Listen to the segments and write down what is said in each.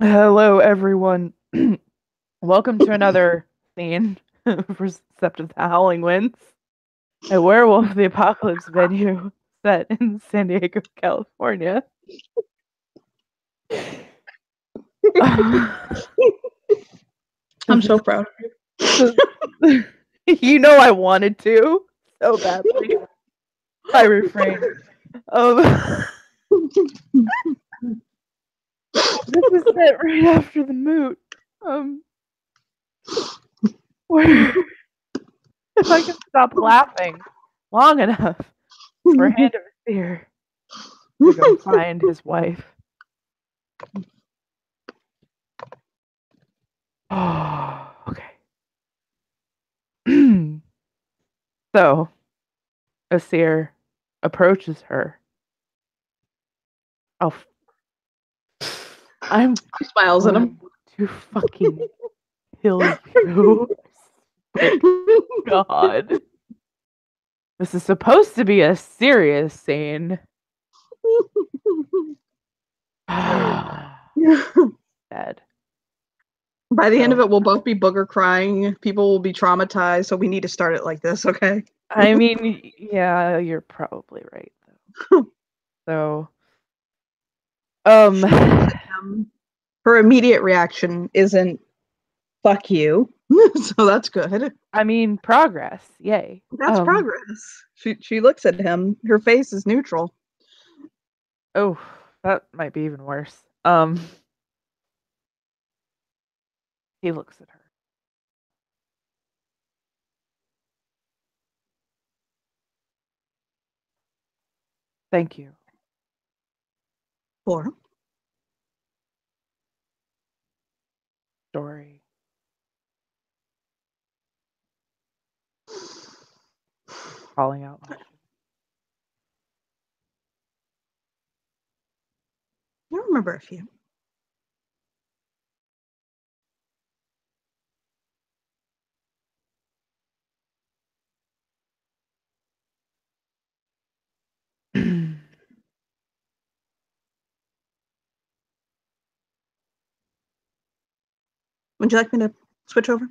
Hello, everyone. Welcome to another scene for Sept of the Howling Winds, a werewolf of the apocalypse venue set in San Diego, California. I'm so proud of You know I wanted to so badly. I refrained. Um, this is set right after the moot. Where if I can stop laughing long enough for Hand of Fear to go find his wife. Oh, okay. So, Asir approaches her. Oh, I'm She smiles at him. going to fucking kill you. Like, God. This is supposed to be a serious scene. Dead. By the end of So, it, we'll both be booger crying. People will be traumatized, so we need to start it like this, okay? I mean, yeah, you're probably right, though. She looks at him. Her immediate reaction isn't "fuck you," so that's good. I mean, progress. Yay. That's progress. She looks at him. Her face is neutral. Oh, that might be even worse. He looks at her. Thank you. For Story. Calling out my I remember a few. Would you like me to switch over?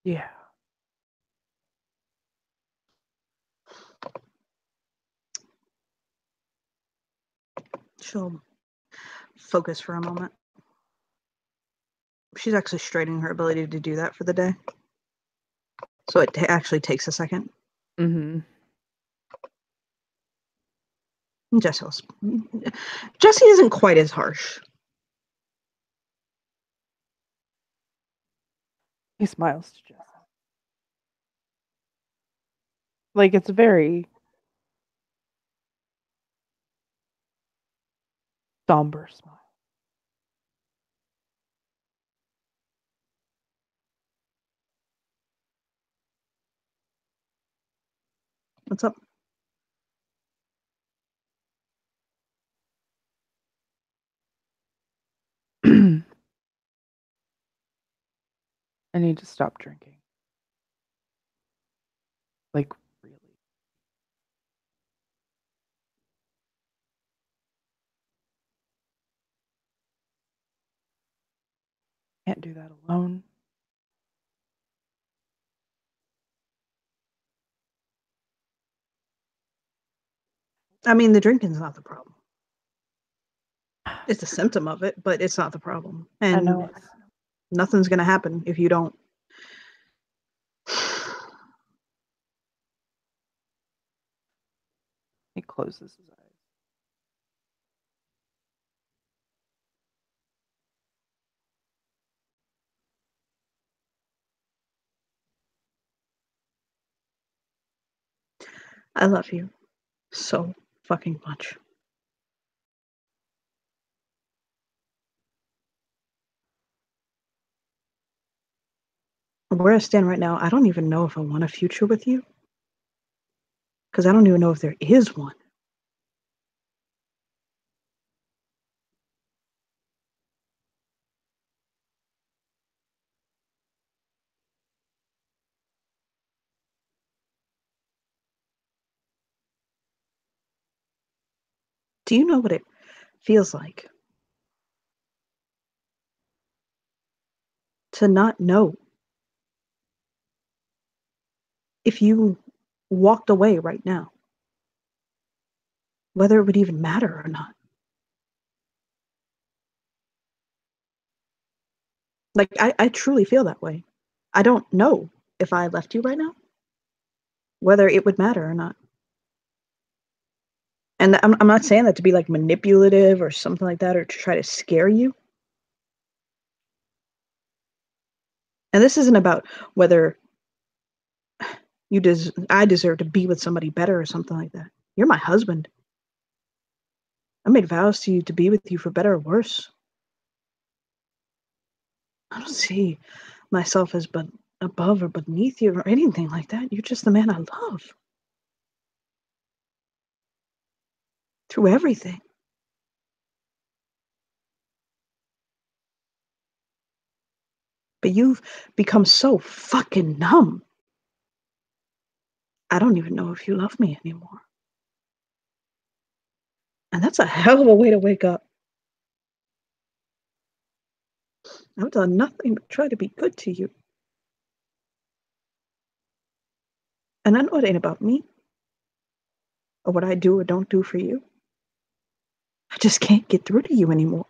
Yeah. She'll focus for a moment. She's actually straightening her ability to do that for the day. So it actually takes a second. Mm-hmm. Jesse isn't quite as harsh. He smiles to Jesse. Like it's a very somber smile. What's up? I need to stop drinking. Like really. Can't do that alone. I mean, the drinking's not the problem. It's a symptom of it, but it's not the problem. I And know. nothing's going to happen if you don't. He closes his eyes. I love you so fucking much. Where I stand right now, I don't even know if I want a future with you. Because I don't even know if there is one. Do you know what it feels like to not know if you walked away right now, whether it would even matter or not? Like, I truly feel that way. I don't know if I left you right now, whether it would matter or not. And I'm not saying that to be like manipulative or something like that or to try to scare you. And this isn't about whether I deserve to be with somebody better or something like that. You're my husband. I made vows to you to be with you for better or worse. I don't see myself as but above or beneath you or anything like that. You're just the man I love. Through everything. But you've become so fucking numb. I don't even know if you love me anymore. And that's a hell of a way to wake up. I've done nothing but try to be good to you. And I know it ain't about me or what I do or don't do for you. I just can't get through to you anymore.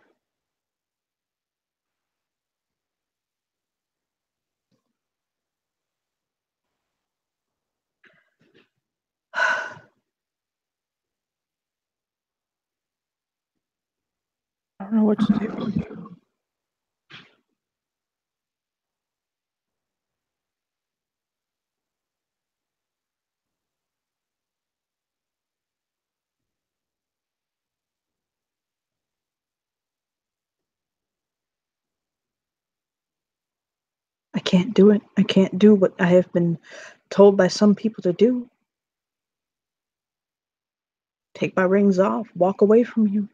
I don't know what to do. I can't do it. I can't do what I have been told by some people to do. Take my rings off, walk away from you.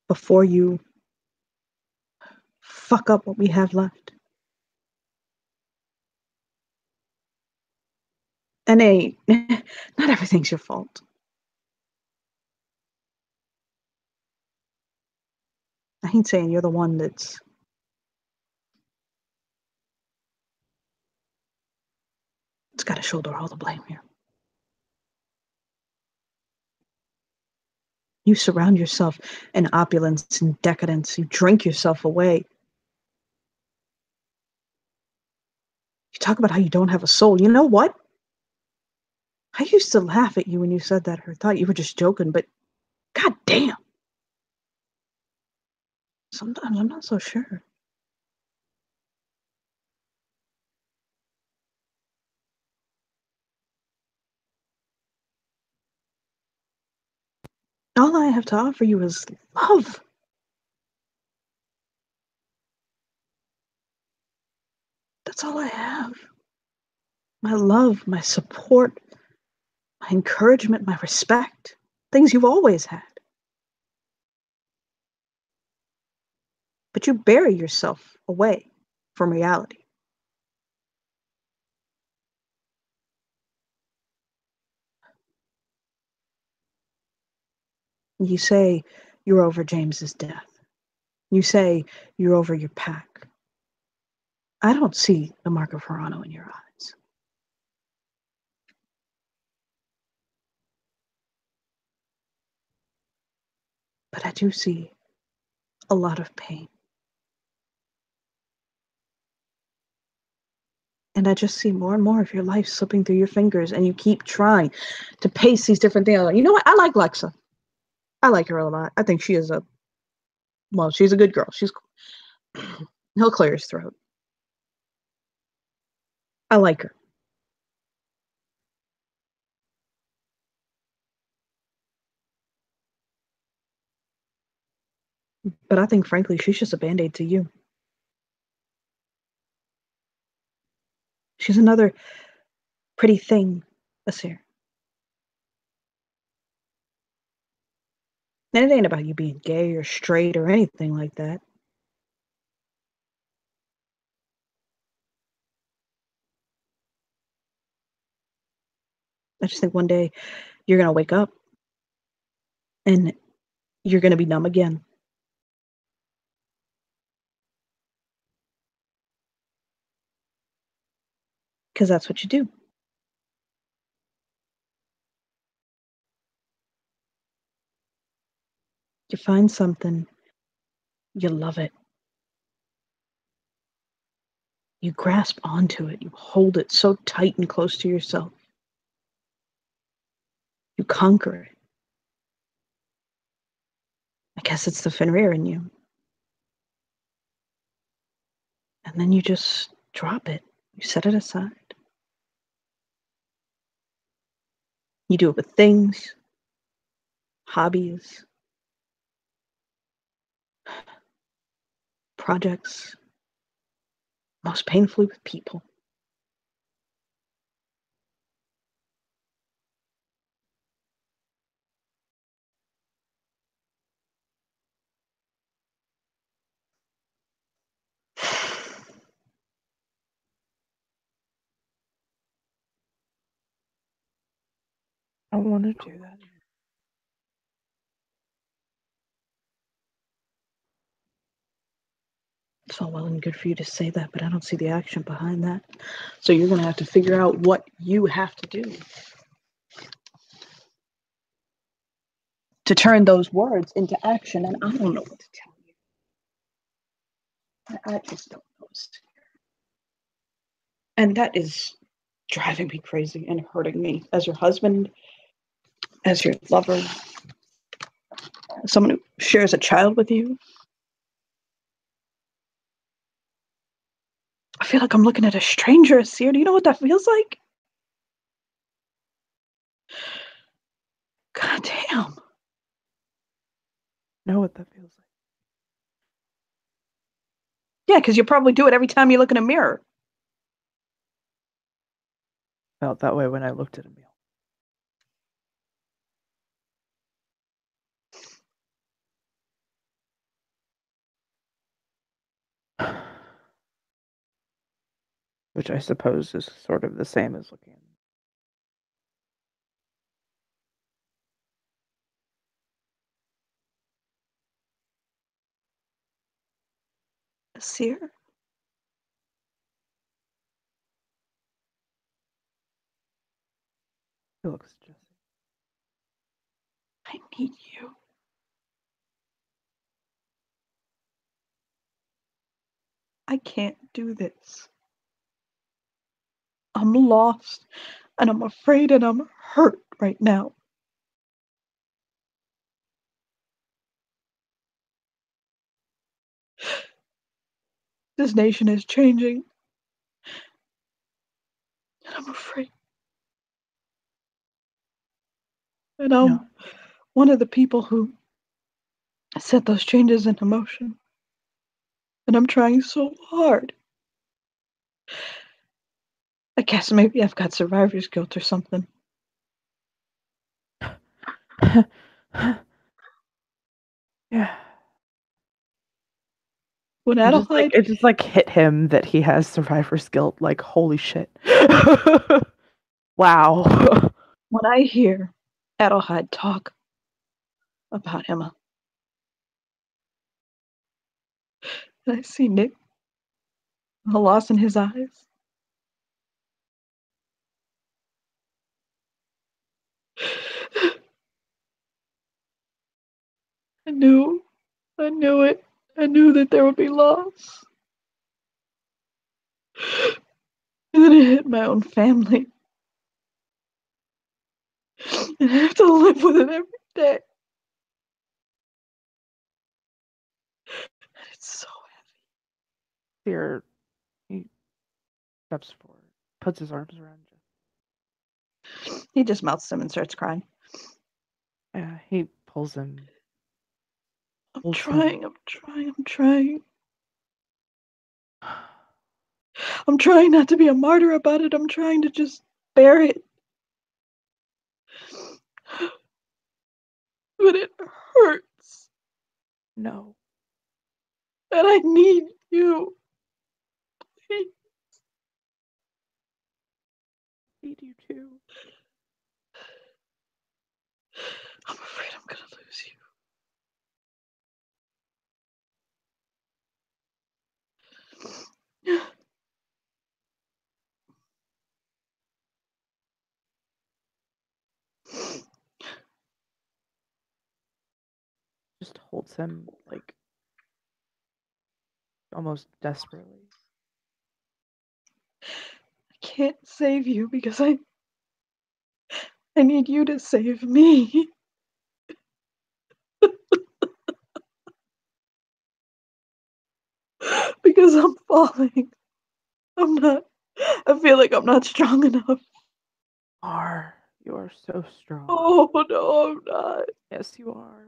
Before you fuck up what we have left. And not everything's your fault. I ain't saying you're the one that's got to shoulder all the blame here. You surround yourself in opulence and decadence. You drink yourself away. You talk about how you don't have a soul. You know what? I used to laugh at you when you said that or thought you were just joking, but god damn. Sometimes I'm not so sure. All I have to offer you is love. That's all I have. My love, my support, my encouragement, my respect. Things you've always had. But you bury yourself away from reality. You say you're over James's death. You say you're over your pack. I don't see the mark of Verano in your eyes. But I do see a lot of pain. And I just see more and more of your life slipping through your fingers, and you keep trying to pace these different things. You know what? I like Lexa. I like her a lot. I think she's a good girl. She's cool. He'll clear his throat. I like her. But I think, frankly, she's just a band-aid to you. She's another pretty thing, Asir. And it ain't about you being gay or straight or anything like that. I just think one day you're going to wake up and you're going to be numb again. Because that's what you do. You find something, you love it. You grasp onto it, you hold it so tight and close to yourself. You conquer it. I guess it's the Fenrir in you. And then you just drop it. You set it aside. You do it with things, hobbies, projects, most painfully with people. I want to do that. It's all well and good for you to say that, but I don't see the action behind that. So you're going to have to figure out what you have to do to turn those words into action. And I don't know what to tell you. I just don't know. And that is driving me crazy and hurting me as your husband, as your lover, someone who shares a child with you. I feel like I'm looking at a stranger, Asir. Do you know what that feels like? God damn. Know what that feels like. Yeah, because you probably do it every time you look in a mirror. Felt that way when I looked at Emil. Which I suppose is sort of the same as looking at me. Asir? It looks just. I need you. I can't do this. I'm lost, and I'm afraid, and I'm hurt right now. This nation is changing, and I'm afraid. And I'm one of the people who set those changes into motion. And I'm trying so hard. I guess maybe I've got survivor's guilt or something. Yeah. When It just like hit him that he has survivor's guilt. Like, holy shit. Wow. When I hear Adelheid talk about Emma, and I see Nick, the loss in his eyes, I knew it. I knew that there would be loss. And then it hit my own family. And I have to live with it every day. And it's so heavy. Here, he steps forward, puts his arms around you. He just mouths him and starts crying. Yeah, he pulls him. I'm trying. I'm trying not to be a martyr about it. I'm trying to just bear it. But it hurts. No. And I need you. Please. I need you too. just holds him, like, almost desperately. I can't save you because I need you to save me. Because I'm falling. I feel like I'm not strong enough. You are so strong. Oh, no, I'm not. Yes, you are.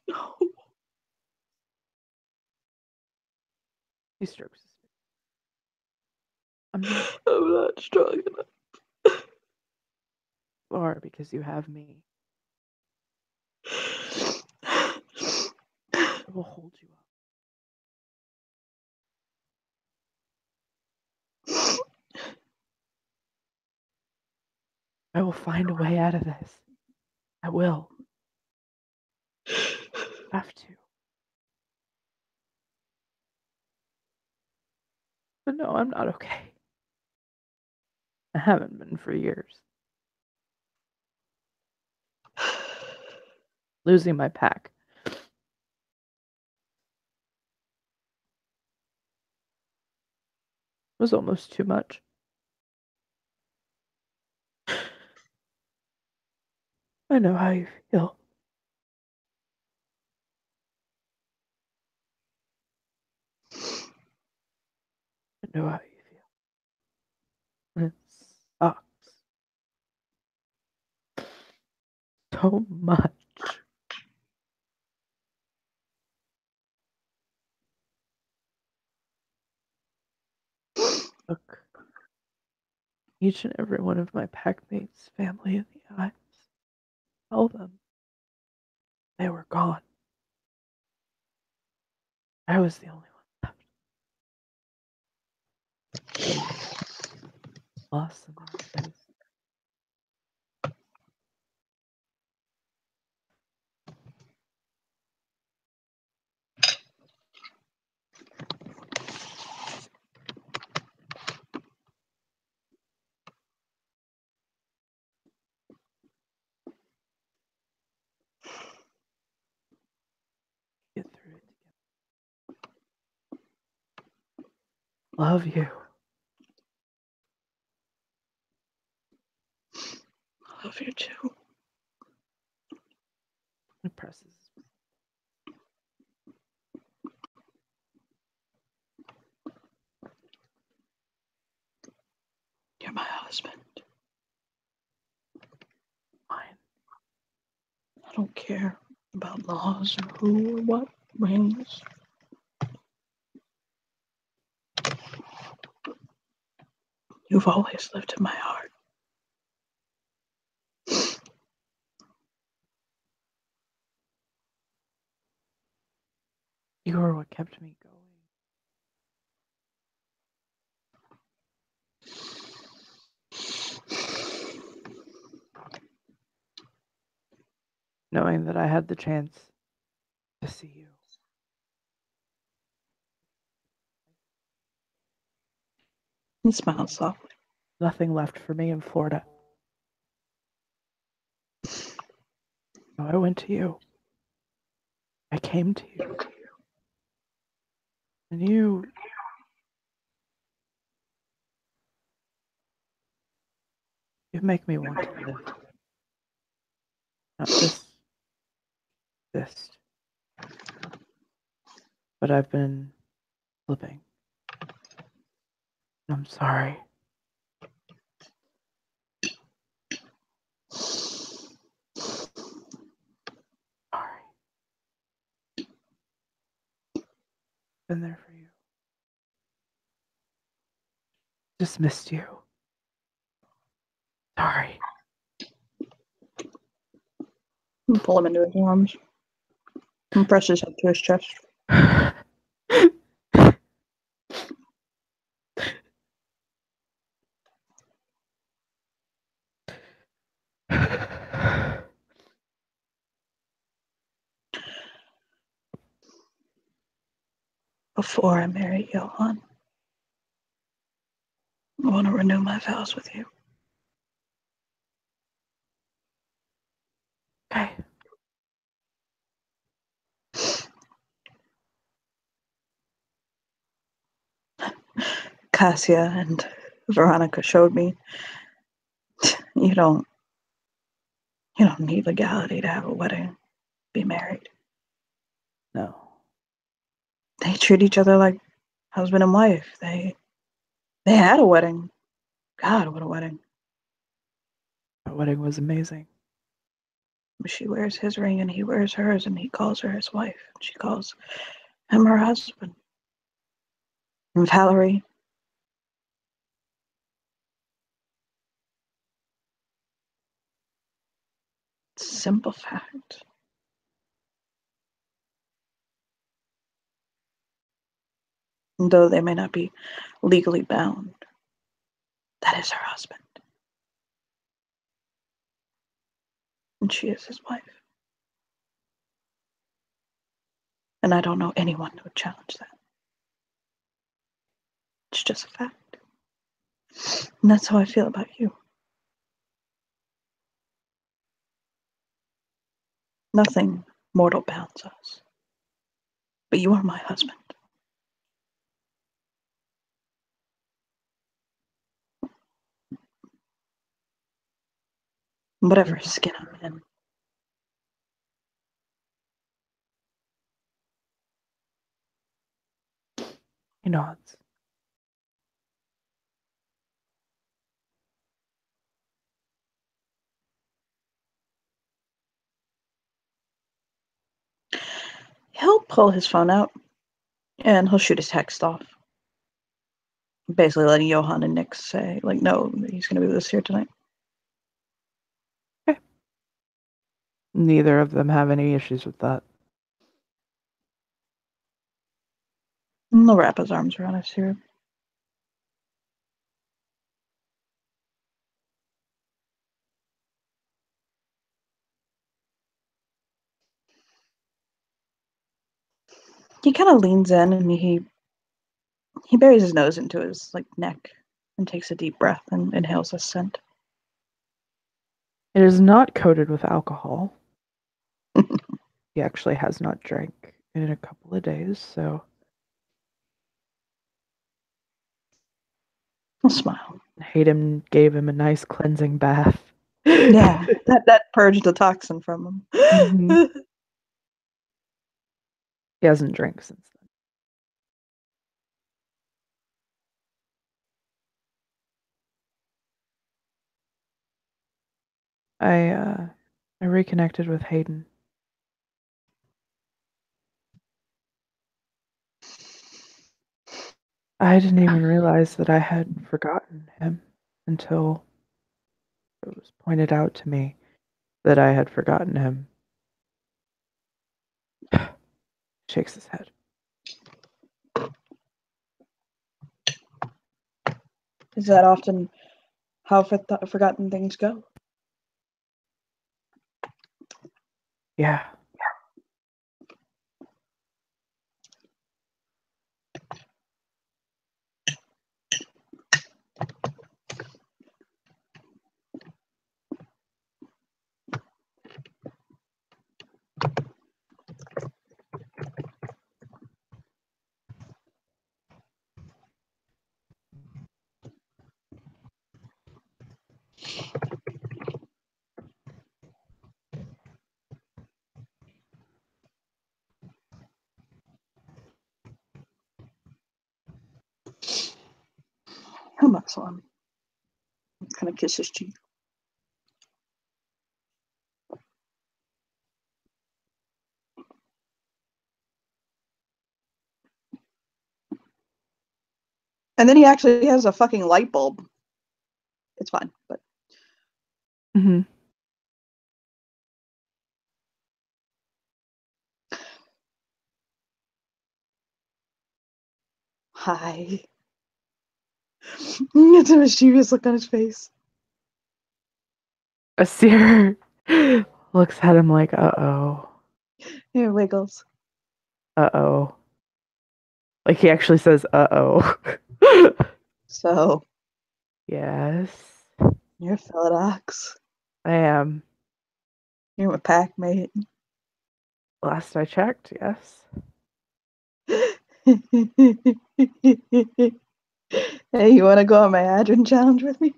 No. He strokes his face. I'm not. I'm not strong enough. You are, because you have me. I will hold you up. I will find a way out of this. I will. I have to. But no, I'm not okay. I haven't been for years. Losing my pack was almost too much. I know how you feel. I know how you feel. It sucks so much. Look each and every one of my packmates' family in the eyes. Tell them they were gone. I was the only one left. Lost in their eyes. Get through it together. Love you. I love you too. It presses. You're my husband. Fine. I don't care about laws or who or what rings. You've always lived in my heart. You are what kept me going. Knowing that I had the chance to see you. He smiled softly. Nothing left for me in Florida. So I went to you. I came to you. And you make me want to live. Not just exist. But I've been slipping. I'm sorry. Sorry. Been there for you. Just missed you. Sorry. And pull him into his arms and press his head to his chest. Before I marry Johan, I want to renew my vows with you. Okay. Cassia and Veronica showed me, you don't need legality to have a wedding, be married. No. They treat each other like husband and wife. They had a wedding. God, what a wedding. That wedding was amazing. She wears his ring and he wears hers, and he calls her his wife. She calls him her husband. And Valerie, simple fact. Though they may not be legally bound, that is her husband. And she is his wife. And I don't know anyone who would challenge that. It's just a fact. And that's how I feel about you. Nothing mortal bounds us. But you are my husband. Whatever skin I'm in. He nods. He'll pull his phone out and he'll shoot his text off. Basically letting Johan and Nick say, like, no, he's going to be with us here tonight. Okay. Neither of them have any issues with that. And he'll wrap his arms around us here. He kind of leans in and he buries his nose into his neck and takes a deep breath and inhales a scent. It is not coated with alcohol. He actually has not drank in a couple of days, so He'll smile. Hayden gave him a nice cleansing bath. Yeah, that purged the toxin from him. Mm-hmm. He hasn't drank since then. I reconnected with Hayden. I didn't even realize that I had forgotten him until it was pointed out to me that I had forgotten him. Shakes his head. Is that often how forgotten things go? Yeah. He'll muscle him. Kind of kiss his cheek. And then he actually has a fucking light bulb. It's fine, but. Mm-hmm. Hi. It's a mischievous look on his face. Asir looks at him like, uh-oh. He wiggles. Uh-oh. Like he actually says, uh-oh. So, Yes, you're Philodox. I am. You're my pack mate. Last I checked, yes. Hey, you want to go on my Adrian challenge with me?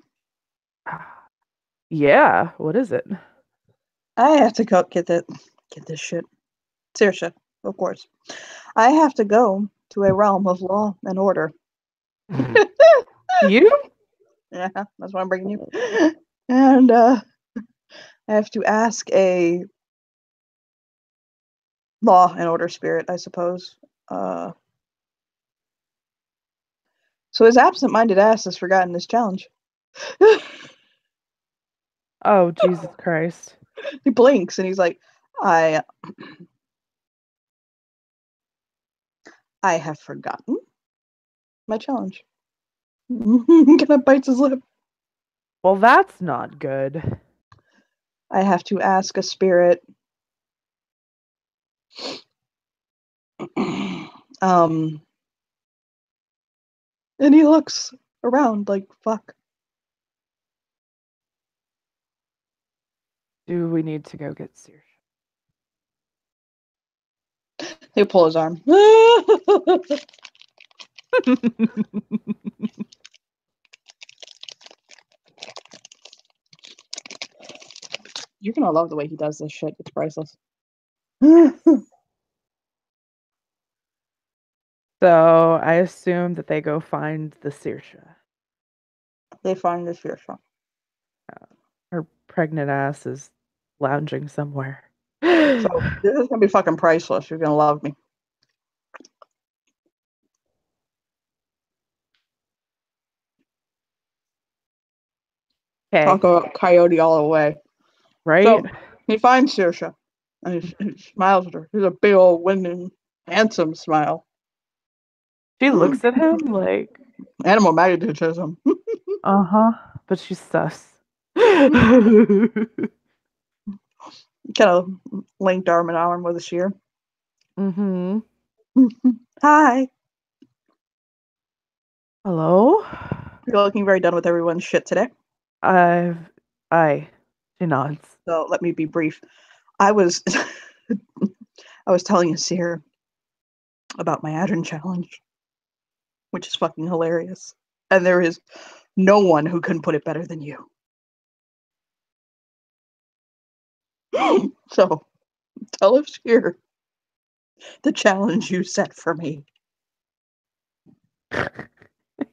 Yeah, what is it? I have to go get this shit. Saoirse, of course. I have to go to a realm of law and order. You? Yeah, that's why I'm bringing you. And I have to ask a law and order spirit, I suppose. So his absent-minded ass has forgotten his challenge. Oh, Jesus Christ. He blinks and he's like, I have forgotten my challenge. Kind of bites his lip. Well, that's not good. I have to ask a spirit. And he looks around like, fuck. Do we need to go get Saoirse? He pull his arm. You're gonna love the way he does this shit. It's priceless. So I assume that they go find the Saoirse. They find this fearful. Her pregnant ass is lounging somewhere. So this is gonna be fucking priceless. You're gonna love me. Okay, Talk about coyote all the way. right? So he finds Saoirse and he smiles at her. He's a big old winning, handsome smile. She looks at him like, Animal magnetism. uh-huh, but she's sus. Kind of linked arm in arm with a shear. Mm-hmm. Hi. Hello? You're looking very done with everyone's shit today. I've I she nods. So let me be brief. I was I was telling Asir about my Adrin challenge, which is fucking hilarious. And there is no one who can put it better than you. So tell Asir the challenge you set for me.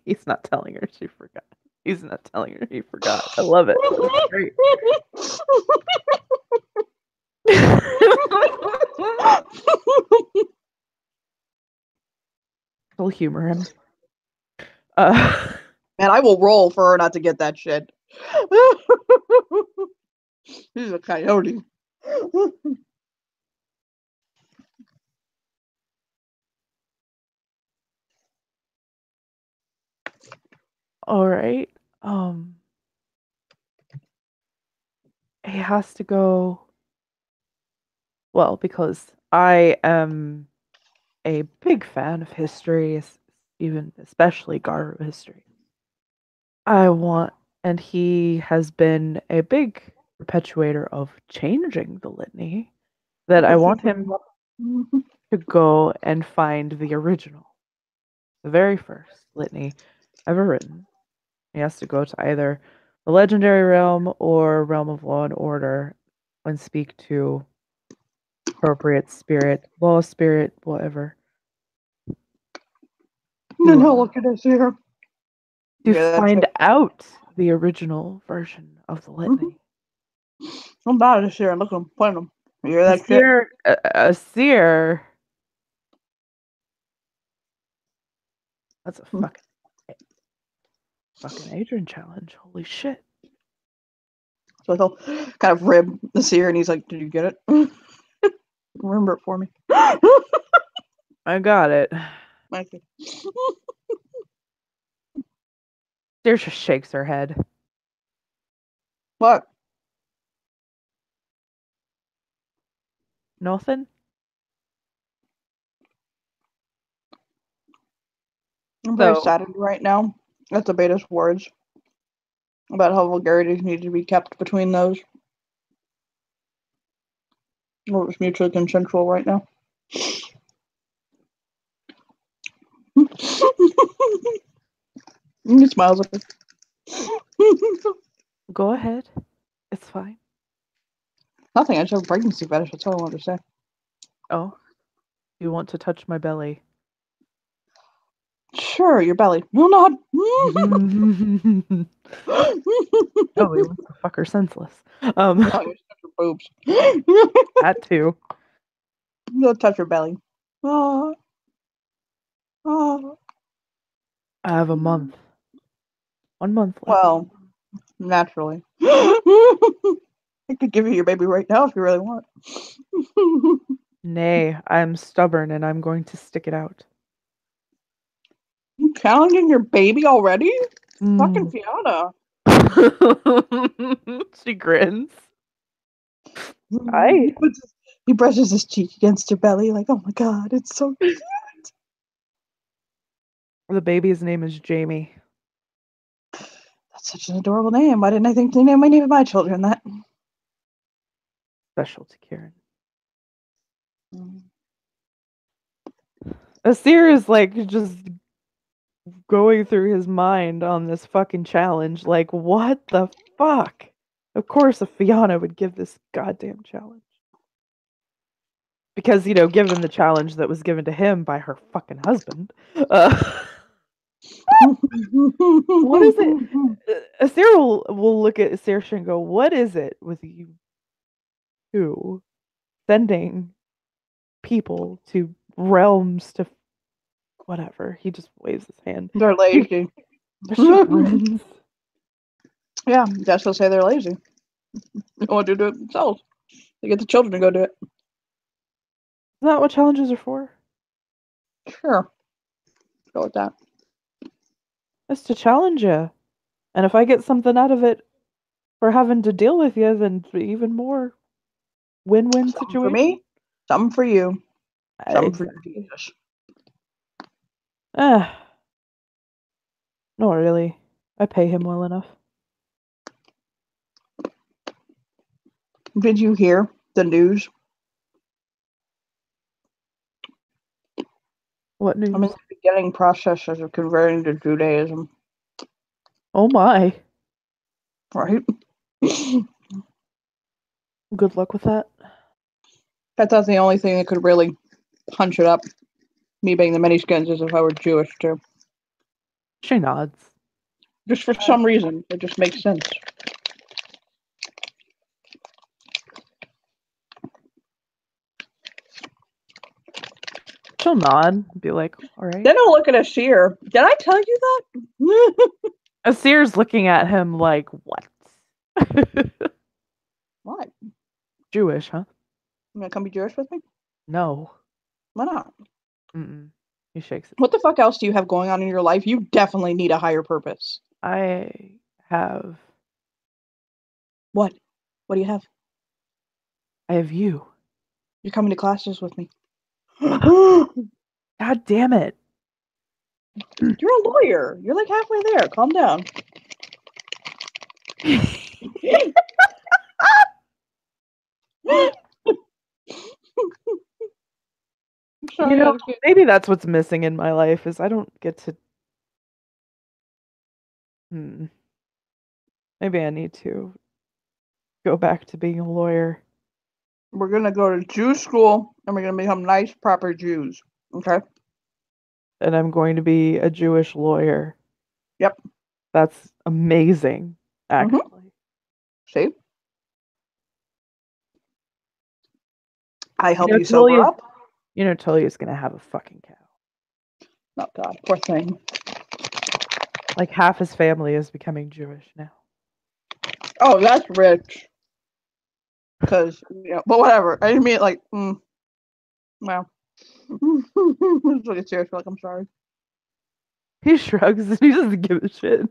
He's not telling her she forgot. He's not telling her he forgot. I love it. That's great. We'll humor him. Man, I will roll for her not to get that shit. He's a coyote. All right. He has to go. Well, because I am a big fan of history, even especially Garu history. I want, and he has been a big perpetuator of changing the litany. That I want him to go and find the original, the very first litany ever written. He has to go to either the legendary realm or realm of law and order and speak to appropriate spirit, law spirit, whatever. And he'll look at us here. To Yeah, that's find it. out the original version of the litany. I'm bad at this here. Look at him. Point him. You hear that shit? A seer. That's a fucking Adrian challenge. Holy shit. So he'll kind of rib the seer and he's like, did you get it? Remember it for me. I got it. Thank you. Seer just shakes her head. What? Nothing? I'm very So, saddened right now at the beta's words about how vulgarities need to be kept between those. Or it's mutually consensual right now. He smiles at me. Go ahead. It's fine. Nothing. I just have a pregnancy fetish. That's all I wanted to say. Oh, you want to touch my belly? Sure, your belly. No, not. Belly wants to fuck her senseless. No, you touch your boobs. That too. You'll touch her belly. Oh, oh. I have a month. 1 month left. Well, naturally. I could give you your baby right now if you really want. Nay, I'm stubborn and I'm going to stick it out. You challenging your baby already? Fucking Mm. Fiona. She grins. Hi. He brushes his cheek against her belly, like, oh my god, it's so cute. The baby's name is Jamie. That's such an adorable name. Why didn't I think to name my children that? Special to Kieran. Asir is like just going through his mind on this fucking challenge. Like, what the fuck? Of course, a Fiona would give this goddamn challenge. Because, given the challenge that was given to him by her fucking husband. What is it? Asir will look at Saoirse and go, what is it with you two sending people to realms to whatever? He just waves his hand. They're lazy. She grins. Yeah, that's what say they're lazy. They want to do it themselves. They get the children to go do it. Isn't that what challenges are for? Sure. Go with that. It's to challenge you. And if I get something out of it for having to deal with you, then even more win-win Something situation. for me, something for you, something for Exactly. Jesus. Not really. I pay him well enough. Did you hear the news? What news? I'm in the beginning process of converting to Judaism. Oh my. Right? Good luck with that. That's the only thing that could really punch it up. Me being the many skins is if I were Jewish too. She nods. Just for some reason, it just makes sense. She'll nod. Be like, all right. Then I'll look at Ashir. Did I tell you that? Asir's looking at him like, what? What? Jewish, huh? You gonna come be Jewish with me? No. Why not? Mm-mm. He shakes it. What the fuck else do you have going on in your life? You definitely need a higher purpose. I have What? What do you have? you. You're coming to classes with me. God damn it. You're a lawyer. You're like halfway there. Calm down. Sorry, Maybe that's what's missing in my life is I don't get to. Maybe I need to go back to being a lawyer. we're gonna go to Jew school and we're gonna become nice, proper Jews. Okay? And I'm going to be a Jewish lawyer. Yep. That's amazing, actually. See? I help you sober up. Talia's gonna have a fucking cow. Oh God, poor thing. Like half his family is becoming Jewish now. Oh, that's rich. Because but whatever. I didn't mean it like. Well. Just look at serious. Like I'm sorry. He shrugs and he doesn't give a shit.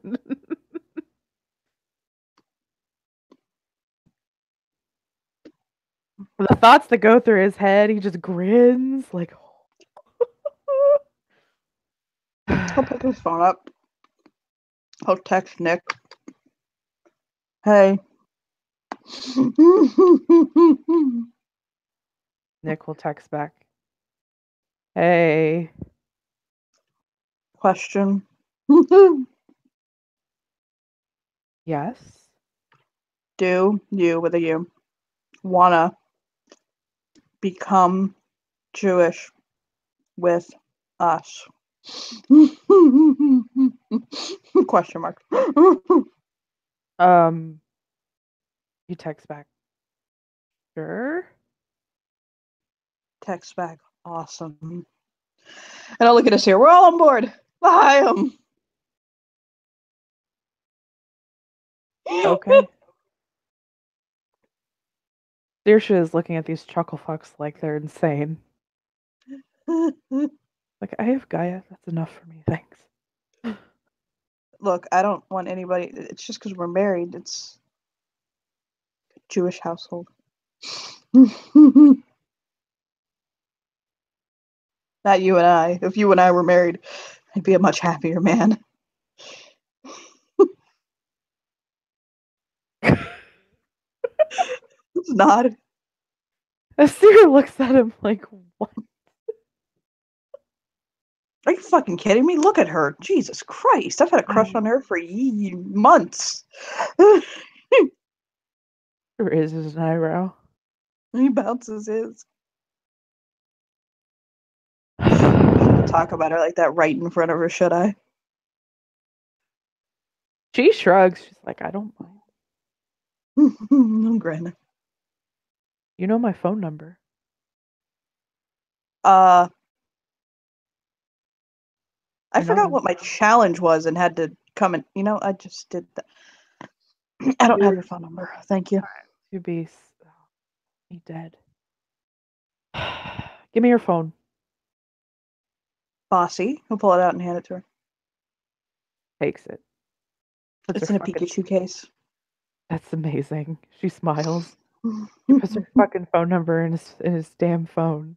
The thoughts that go through his head, he just grins like. He'll pick his phone up. He'll text Nick. Hey. Nick will text back. Hey. Question. Yes. Do you, with a U, wanna become Jewish with us? Question mark. Um, you text back. Sure. Text back. Awesome. And I'll look at us here. We're all on board. Hi, Okay. Saoirse is looking at these chuckle fucks like they're insane. Like, I have Gaia. That's enough for me. Thanks. Look, I don't want anybody. It's just because we're married. It's a Jewish household. Not you and I. If you and I were married, I'd be a much happier man. It's not. Asir looks at him like, what? Are you fucking kidding me? Look at her. Jesus Christ. I've had a crush on her for months. Raises an eyebrow. He bounces his. Shouldn't talk about her like that right in front of her, should I? She shrugs. She's like, I don't mind. I'm grinning. You know my phone number. I You're forgot not what my challenge was and had to come and, I just did that. I don't have your phone number. Thank you. to be dead. Give me your phone. Bossy. He'll pull it out and hand it to her. Takes it. Puts It's her in a fucking. Pikachu case. That's amazing. She smiles. He puts her fucking phone number in his damn phone.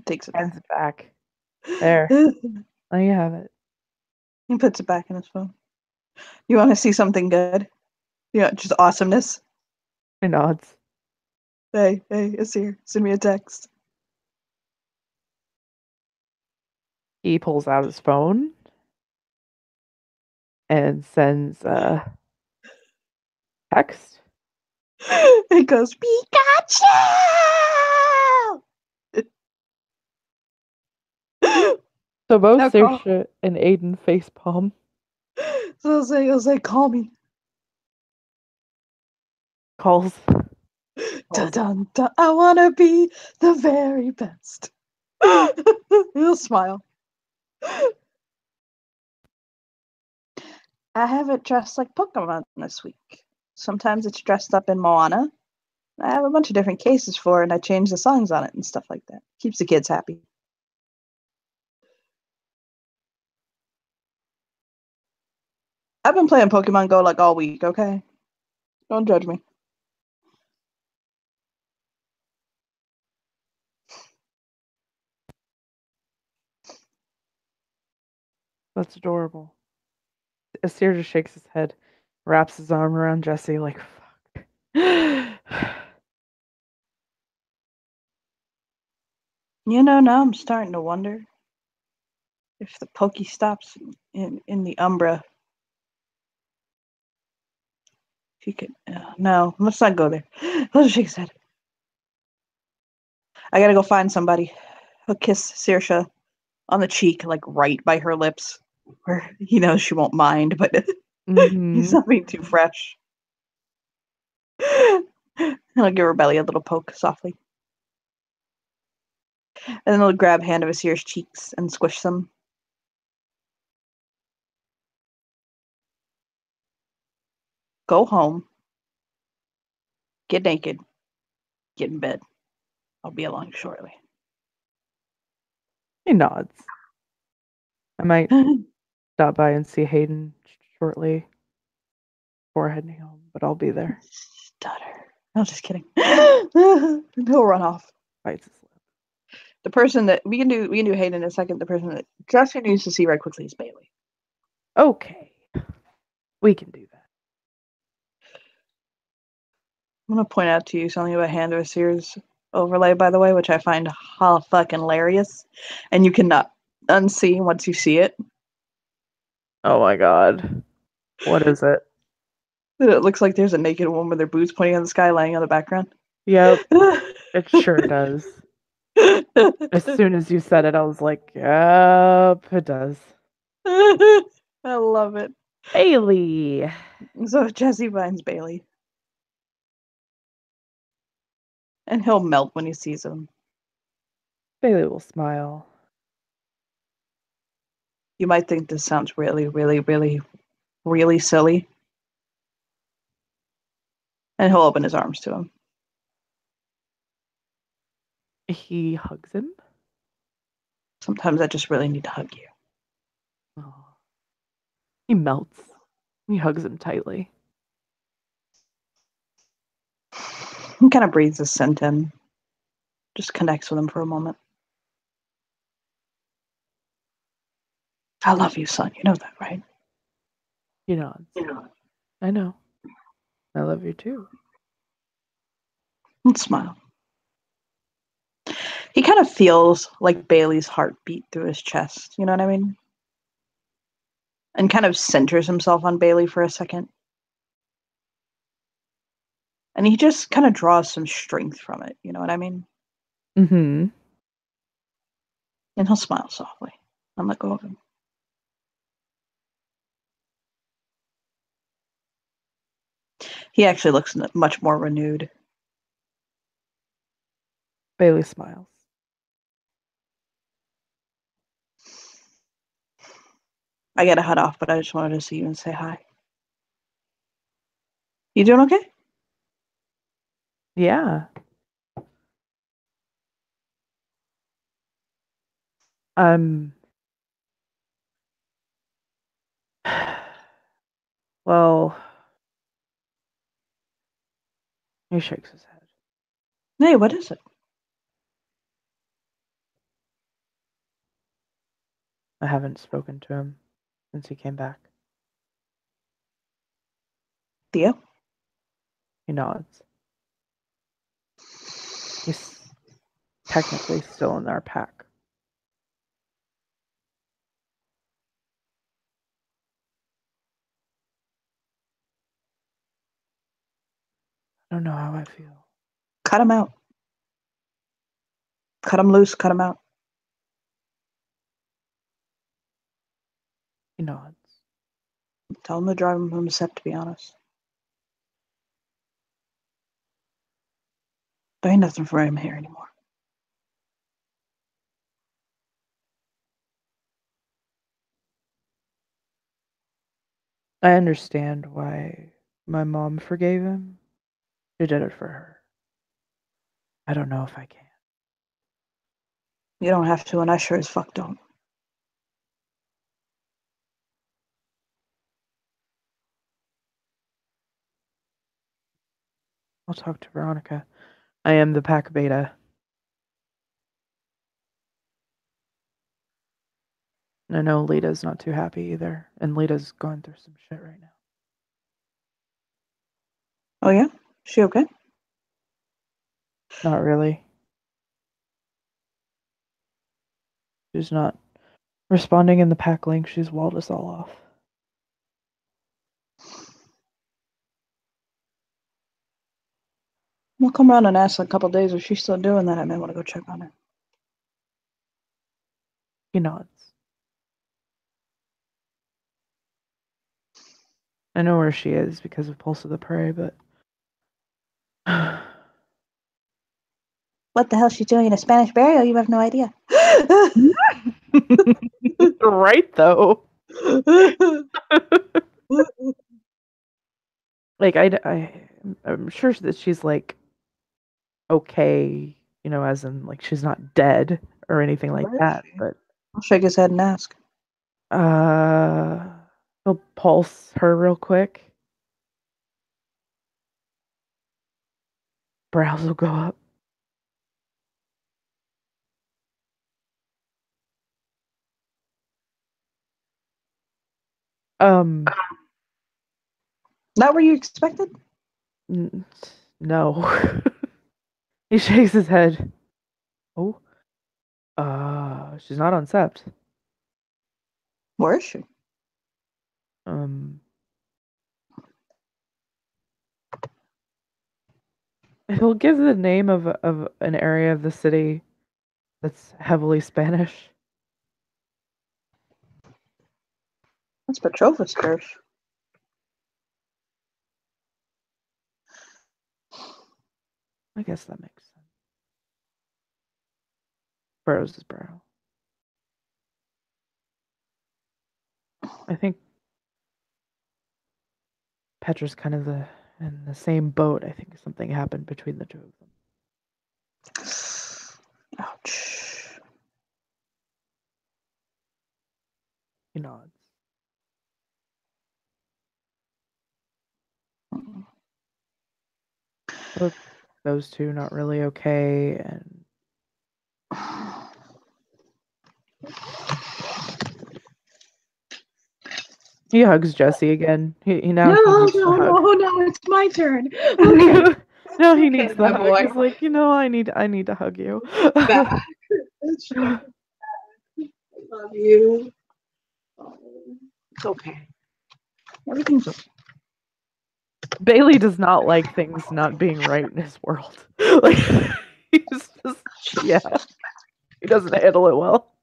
Takes it Hands back. it back. There. There you have it. He puts it back in his phone. You want to see something good? Yeah, just awesomeness. He nods. Hey, it's here. Send me a text. He pulls out his phone and sends a text. It goes, Pikachu! So both Now call. Saoirse and Aiden facepalm. So he'll say, call me. Calls. Dun, dun, dun. I want to be the very best. He'll smile. I have it dressed like Pokemon this week. Sometimes it's dressed up in Moana. I have a bunch of different cases for it, and I change the songs on it and stuff like that. Keeps the kids happy. I've been playing Pokemon Go like all week, okay? Don't judge me. That's adorable. Asir just shakes his head, wraps his arm around Jesse like, fuck. Now I'm starting to wonder if the Pokestops in the Umbra. If you could. No, let's not go there. Let's shake his head. I gotta go find somebody. I'll kiss Saoirse on the cheek, like right by her lips, where she won't mind, but he's not being too fresh. And I'll give her belly a little poke softly. And then I'll grab hand of Asir's cheeks and squish them. Go home. Get naked. Get in bed. I'll be along shortly. He nods. I might stop by and see Hayden shortly before heading home, but I'll be there. Stutter. No, just kidding. He'll run off. Bites his lip. The person that we can do Hayden in a second. The person that Jesse needs to see right quickly is Bailey. Okay. We can do that. I'm gonna point out to you something about Hand of Sears overlay, by the way, which I find fucking hilarious, and you cannot unsee once you see it. Oh my god. What is it? It looks like there's a naked woman with her boots pointing at the sky lying on the background. Yep, it sure does. As soon as you said it, I was like, yep, it does. I love it. Bailey. So Jesse finds Bailey. And he'll melt when he sees him. Bailey will smile. You might think this sounds really, really, really, really silly. And he'll open his arms to him. He hugs him. Sometimes I just really need to hug you. Oh. He melts. He hugs him tightly. He kind of breathes his scent in. Just connects with him for a moment. I love you, son. You know that, right? He nods. I know. I love you too. And smile. He kind of feels like Bailey's heart beat through his chest. You know what I mean? And kind of centers himself on Bailey for a second. And he just kind of draws some strength from it. You know what I mean? Mm-hmm. And he'll smile softly and let go of him. He actually looks much more renewed. Bailey smiles. I gotta head off, but I just wanted to see you and say hi. You doing okay? Yeah. Um. Well, he shakes his head. Hey, what is it? I haven't spoken to him since he came back. Theo? He nods. He's technically still in our pack. I don't know how I feel. Cut him out. Cut him loose, cut him out. He nods. Tell him to drive him from the set, to be honest. There ain't nothing for him here anymore. I understand why my mom forgave him. She did it for her. I don't know if I can. You don't have to, and I sure as fuck don't. I'll talk to Veronica. I am the pack beta. I know Lita's not too happy either, and Lita's going through some shit right now. Oh, yeah? She okay? Not really. She's not responding in the pack link. She's walled us all off. We'll come around and ask in a couple days if she's still doing that. I may want to go check on her. He nods. I know where she is because of Pulse of the Prey, but What the hell she's doing in a Spanish burial? You have no idea. right though. Like I'm sure that she's like okay, as in like she's not dead or anything like Where is that. she? But I'll shake his head and ask. uh, he'll pulse her real quick. Brows will go up. Um, Not where you expected? no. He shakes his head. Oh, she's not on Sept. Where is she? Um, He'll give the name of an area of the city that's heavily Spanish. That's Petrova's curse. I guess that makes sense. Burrows is Burrow. I think Petra's kind of in the same boat. I think something happened between the two of them. Ouch. He nods. Both those two not really okay, and he hugs Jesse again. He now he No, needs the no, hug. no, no, it's my turn. Okay. No, he Okay, needs the my hug. boy. He's like, I need to hug you. Back. I love you. It's okay. Everything's okay. Bailey does not like things not being right in his world. Like he's just yeah, he doesn't handle it well.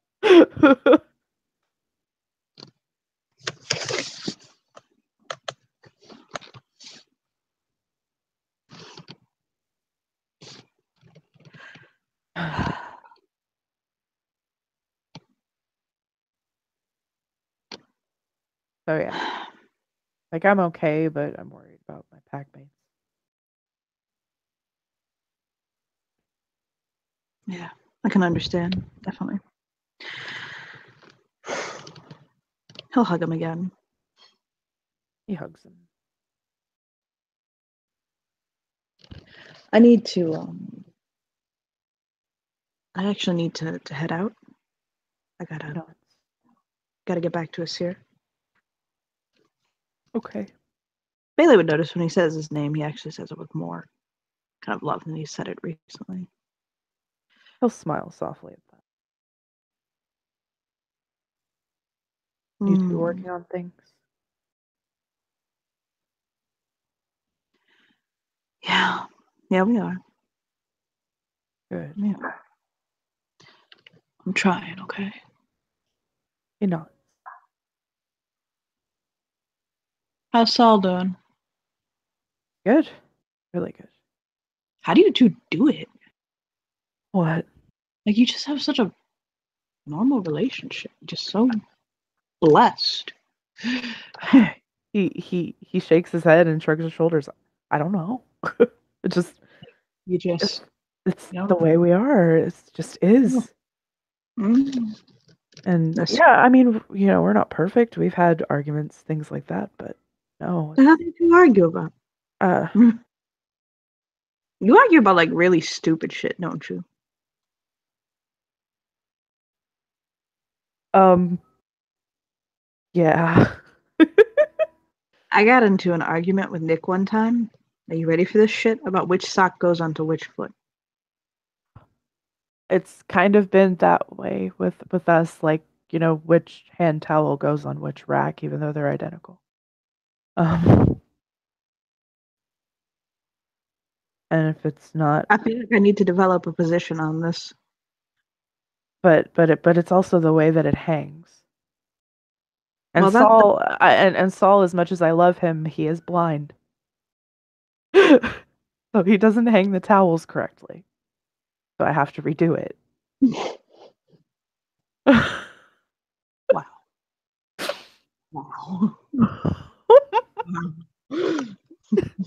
So yeah, like I'm okay, but I'm worried about my pack mates. Yeah, I can understand. Definitely. He'll hug him again. He hugs him. I need to. I actually need to head out. I You know, gotta get back to us here. okay. Bailey would notice when he says his name, he actually says it with more kind of love than he said it recently. He'll smile softly at that. Need to be working on things. Yeah. Yeah, we are. Good. Yeah. I'm trying, okay? You know, How's Saul doing? good. Really good. How do you two do it? What? Like, you just have such a normal relationship. Just so blessed. He shakes his head and shrugs his shoulders. I don't know. It just You it's, just, it's you know. the way we are. It just is. Mm. And That's, yeah, I mean, we're not perfect. We've had arguments, things like that, but no, how did you argue about? uh You argue about like really stupid shit, don't you? um yeah. I got into an argument with Nick one time. Are you ready for this shit? About which sock goes onto which foot. It's kind of been that way with us, like, which hand towel goes on which rack, even though they're identical. Um and if it's not, I feel like I need to develop a position on this. but it's also the way that it hangs. And Well, that And Saul, as much as I love him, he is blind. So he doesn't hang the towels correctly. So I have to redo it. wow. Wow.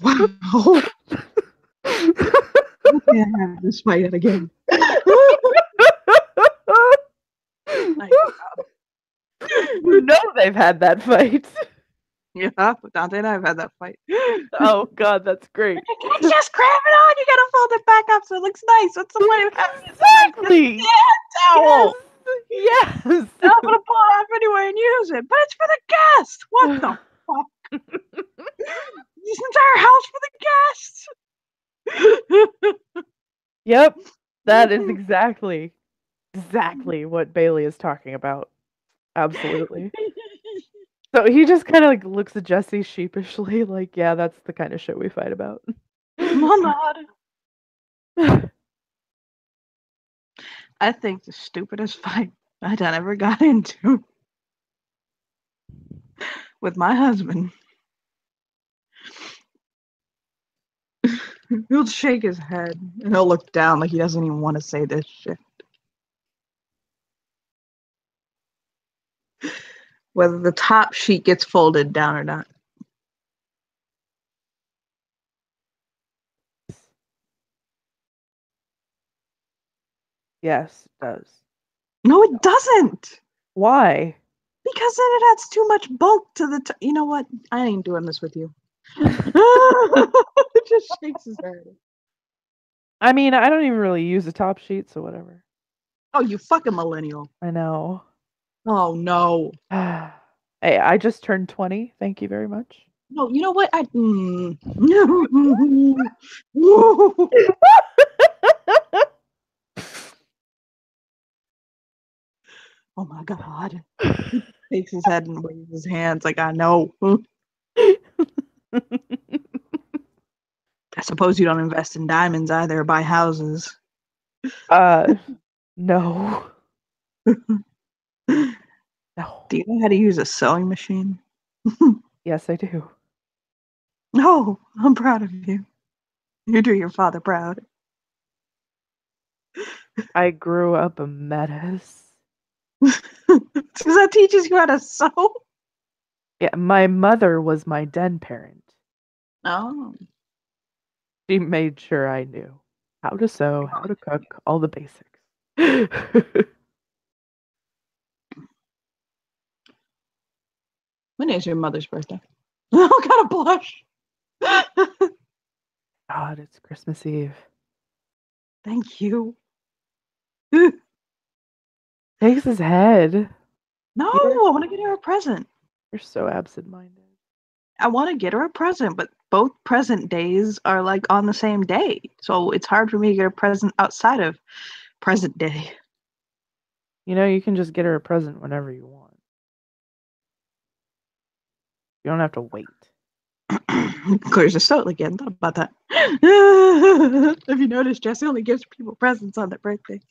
Wow. I can't have this fight again. My God. They've had that fight. Yeah, Dante and I have had that fight. Oh God, that's great. You can't just grab it on. You gotta fold it back up so it looks nice. What's the point of having it so nice? Exactly. Towel. Yes. I'm gonna pull it off anyway and use it, but it's for the guest. What the fuck? This entire house for the guests. Yep. That is exactly what Bailey is talking about. Absolutely. So he just kind of like looks at Jesse sheepishly, like, yeah, that's the kind of shit we fight about. Mama. I think the stupidest fight I ever got into with my husband. He'll shake his head and he'll look down like he doesn't even want to say this shit. Whether the top sheet gets folded down or not. Yes, it does. No, it doesn't. Why? Because then it adds too much bulk to the. You know what? I ain't doing this with you. It just shakes his head. I mean, I don't even really use a top sheet, so whatever. Oh, you fucking millennial. I know. Oh no. Hey, I just turned 20. Thank you very much. No, you know what? Oh my god. He shakes his head and waves his hands like I know. I suppose you don't invest in diamonds either or buy houses. uh, no. Do No. you know how to use a sewing machine? Yes, I do. No, I'm proud of you. You do your father proud. I grew up a menace. Because that teaches you how to sew. Yeah, my mother was my den parent. Oh, She made sure I knew how to sew, how to cook, all the basics. when is your mother's birthday? Oh, gotta blush. God, it's Christmas Eve. Thank you. Shakes his head. No, I want to get her a present. You're so absent-minded. I want to get her a present, but both present days are like on the same day. So it's hard for me to get a present outside of present day. You know, you can just get her a present whenever you want. You don't have to wait. Clears the throat again. Thought about that. Have you noticed Jesse only gives people presents on their birthdays?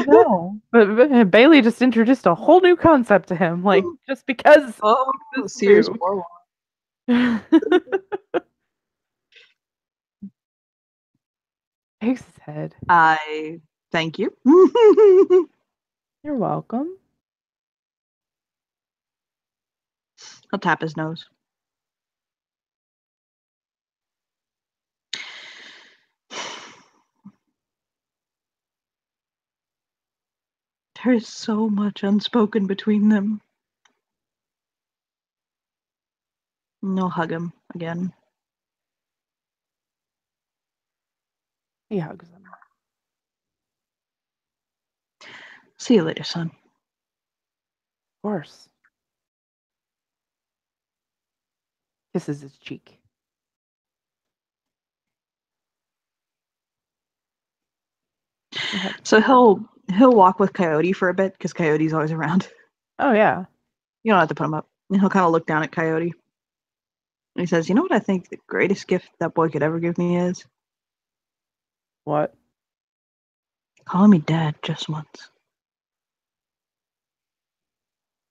No. But Bailey just introduced a whole new concept to him, like just because Oh, this Sears new. 4. Shakes his head. I thank you. You're welcome. He'll tap his nose. There is so much unspoken between them. No, hug him again. He hugs him. See you later, son. Of course. Kisses his cheek. So he'll walk with Coyote for a bit because Coyote's always around. Oh yeah. You don't have to put him up. And he'll kind of look down at Coyote. And he says, "You know what I think the greatest gift that boy could ever give me is? What? Calling me dad just once.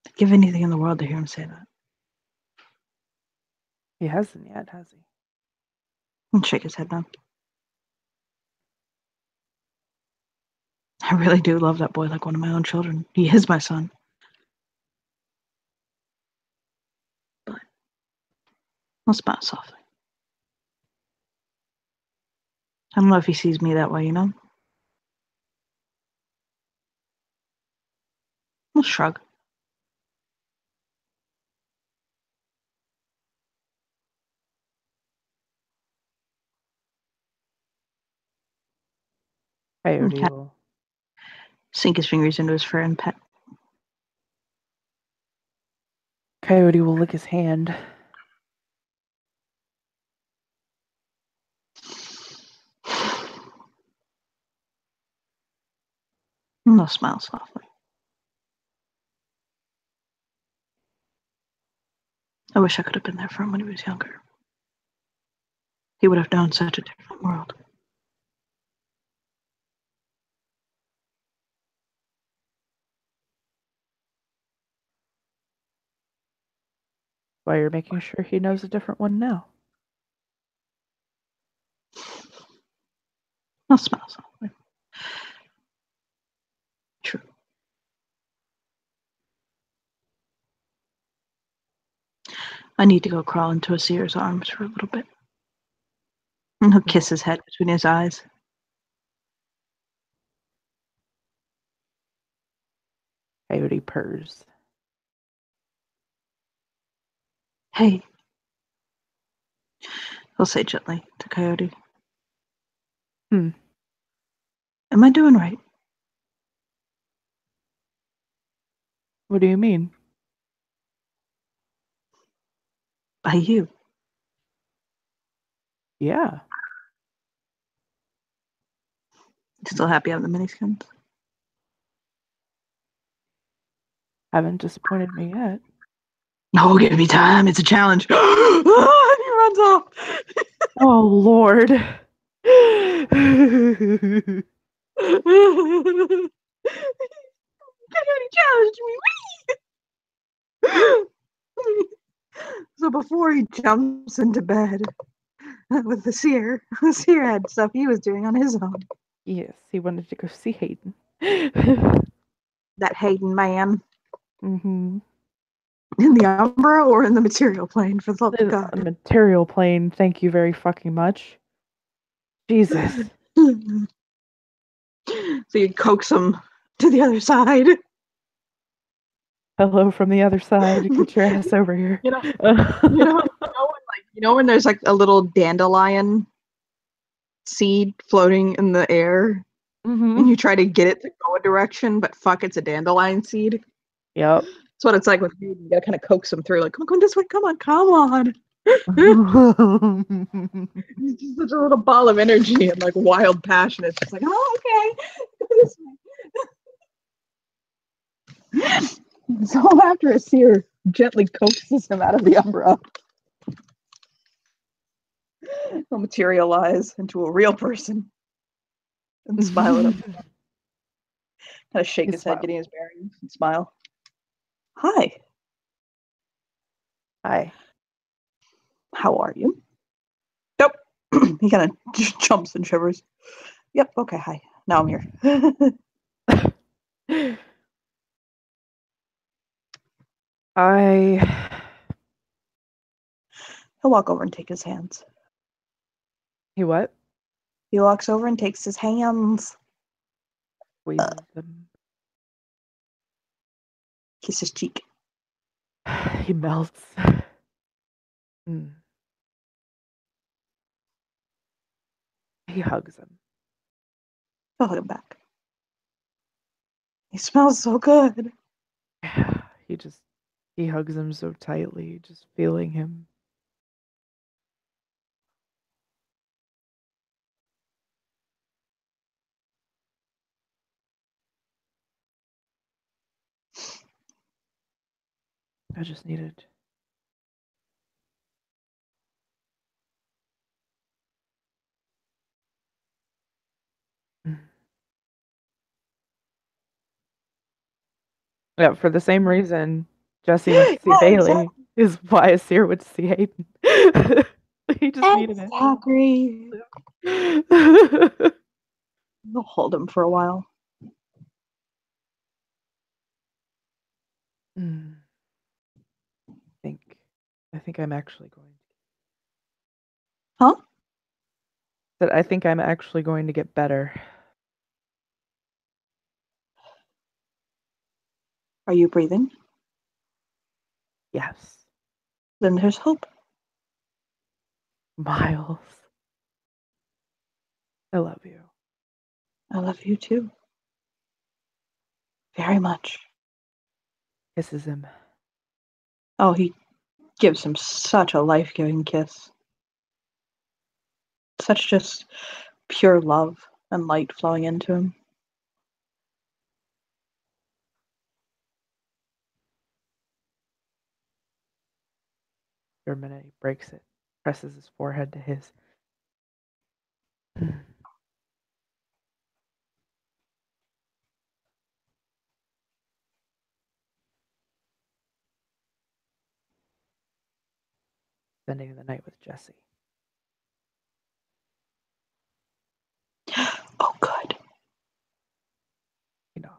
I'd give anything in the world to hear him say that." He hasn't yet, has he? And shake his head no. I really do love that boy like one of my own children. He is my son. But I'll smile softly. I don't know if he sees me that way, you know? I'll shrug. And Coyote kind of will. sink his fingers into his fur and pet. Coyote will lick his hand. And I'll smile softly. I wish I could have been there for him when he was younger. He would have known such a different world. Why you're making sure he knows a different one now. I'll smell something. True. I need to go crawl into a seer's arms for a little bit. And he'll kiss his head between his eyes. Coyote purrs. Hey. He'll say gently to Coyote. Am I doing right? What do you mean? By you. Yeah. Still happy on the miniskins? Haven't disappointed me yet. No, give me time. It's a challenge. He runs off. Oh, Lord. Coyote challenged me. So before he jumps into bed with the seer had stuff he was doing on his own. Yes, he wanted to go see Hayden. That Hayden man. Mm-hmm. In the Umbra or in the material plane, for the love of The God. material plane, thank you very fucking much. Jesus. So you coax him to the other side. Hello from the other side. Get your ass over here. You know when there's like a little dandelion seed floating in the air, and you try to get it to go a direction, but fuck, it's a dandelion seed. Yep. That's what it's like with you. You gotta kind of coax them through, like, come on this way, come on. It's just such a little ball of energy and like wild passion. It's just like, oh, okay. So after a seer gently coaxes him out of the umbra, he'll materialize into a real person and smile at him. Kind of shake his head, getting his bearings, and smile. Hi. Hi. How are you? Nope. He kind of just jumps and shivers. Yep. Okay. Hi. Now I'm here. He'll walk over and take his hands. He what? He walks over and takes his hands. Squeezes them. Kiss his cheek. He melts. He hugs him. He'll hug him back. He smells so good. He hugs him so tightly, just feeling him. I just needed. Yeah, for the same reason Jesse went to see Bailey is why Asir went to see Hayden. He just needed it. They'll hold him for a while. I think I'm actually going to. Huh? I think I'm actually going to get better. Are you breathing? Yes. Then there's hope. Miles. I love you. I love you too. Very much. Kisses him. Oh, he gives him such a life-giving kiss. Such just pure love and light flowing into him. For a minute, he breaks it, presses his forehead to his. spending the night with Jesse. Oh, good. He nods.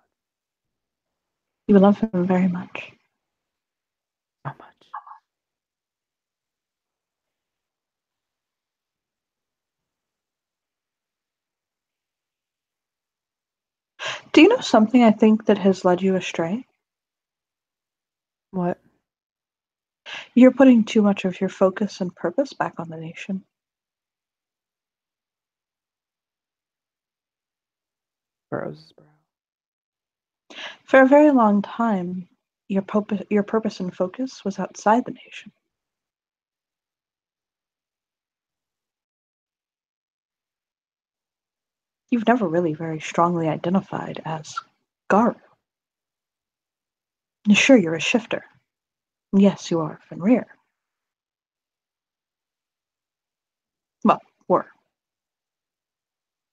You love him very much. So much. Do you know something I think that has led you astray? What? You're putting too much of your focus and purpose back on the nation. Furrows his brow. For a very long time, your purpose and focus was outside the nation. You've never really very strongly identified as Garu. Sure, you're a shifter. Yes, you are Fenrir. Well, were.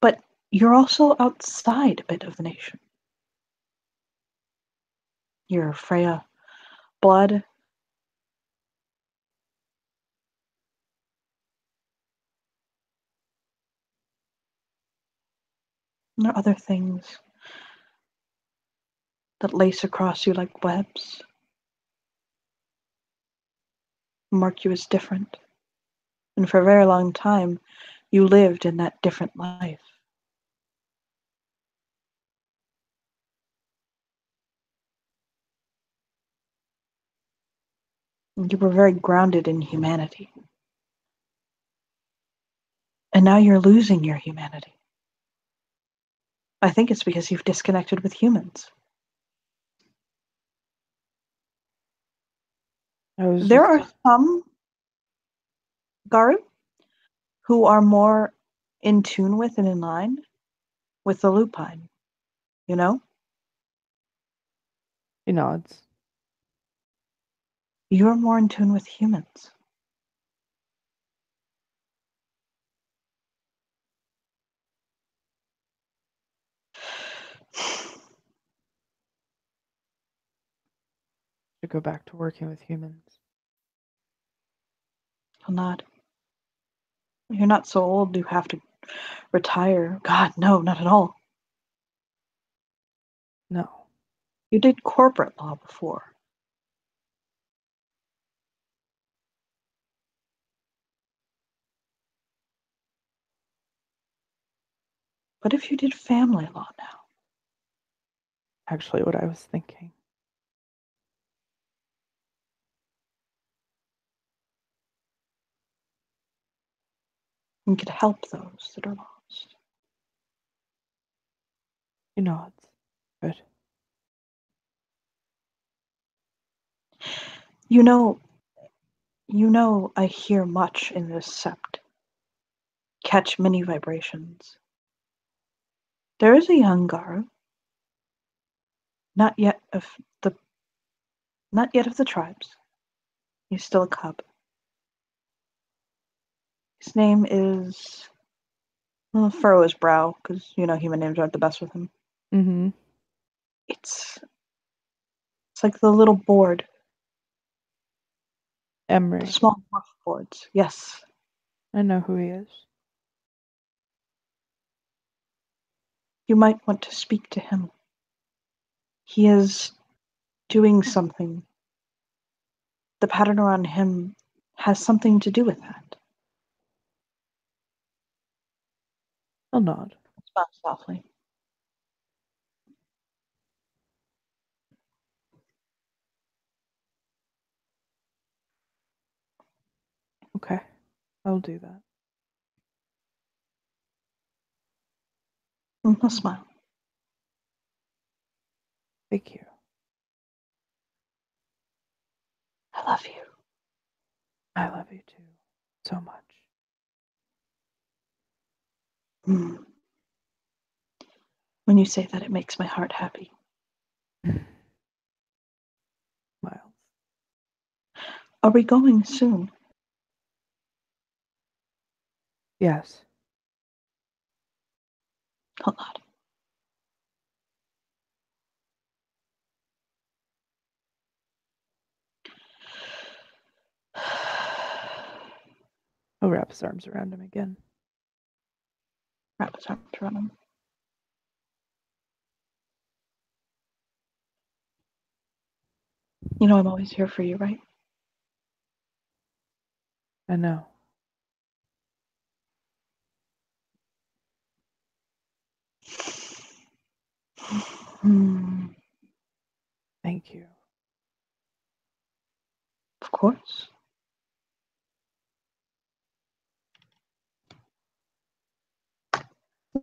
But you're also outside a bit of the nation. You're Freya blood. And there are other things that lace across you like webs, mark you as different. And for a very long time, you lived in that different life. You were very grounded in humanity. And now you're losing your humanity. I think it's because you've disconnected with humans. I was There just are some Garu who are more in tune with and in line with the lupine, you know? He nods. You're more in tune with humans. To go back to working with humans. He'll nod. You're not so old you have to retire. God, no, not at all. No. You did corporate law before. What if you did family law now? Actually, what I was thinking. You could help those that are lost. He nods. Good. You know, I hear much in this sept. Catch many vibrations. There is a young Garu, not yet of the tribes. He's still a cub. His name is furrow his brow, because human names aren't the best with him. Mm-hmm. It's like the little board. The Emery. small rough boards. Yes. I know who he is. You might want to speak to him. He is doing something. The pattern around him has something to do with that. I'll nod. Smile softly. Okay. I'll do that. He'll smile. Thank you. I love you. I love you too. So much. Mm. When you say that, it makes my heart happy. Miles. Are we going soon? Yes. Hold on. He'll wrap his arms around him again. Wrap his arms around him. You know I'm always here for you, right? I know. Thank you. Of course.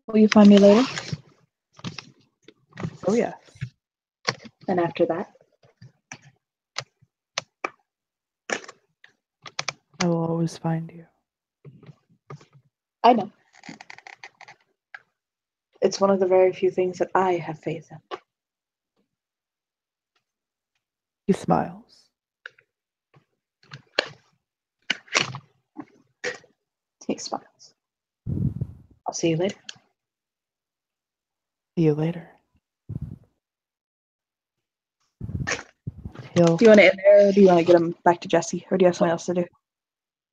Will you find me later? Oh, yes. And after that? I will always find you. I know. It's one of the very few things that I have faith in. He smiles. He smiles. I'll see you later. See you later. Do you want to end there, or do you want to get him back to Jesse, or do you have something else to do?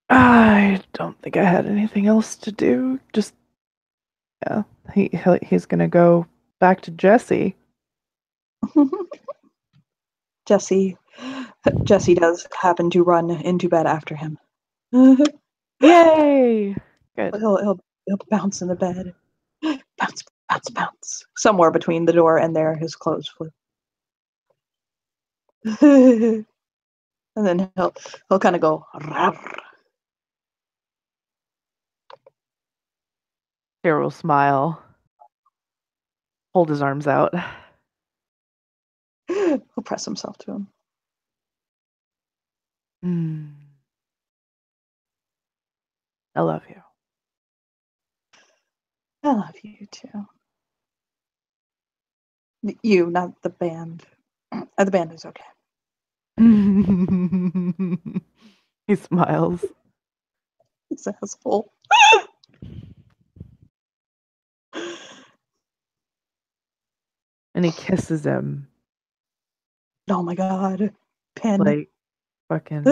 I don't think I had anything else to do. Just, yeah, he's gonna go back to Jesse. Jesse does happen to run into bed after him. Yay! Good. He'll bounce in the bed. Bounce, bounce, bounce. Somewhere between the door and there, his clothes flew. And then he'll kind of go. Sarah will smile. Hold his arms out. He'll press himself to him. I love you. I love you too. You, not the band. The band is okay. He smiles. This asshole. And he kisses him. Oh my god. Pen. Like, fucking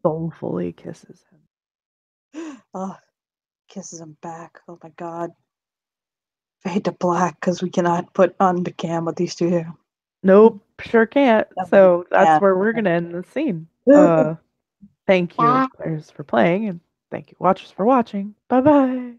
soulfully kisses him. Oh, kisses him back. Oh my god. Fade to black because we cannot put on the cam what these two do. Nope, sure can't. So that's Yeah. where we're gonna end the scene. Thank you, players, for playing, and thank you, watchers, for watching. Bye bye.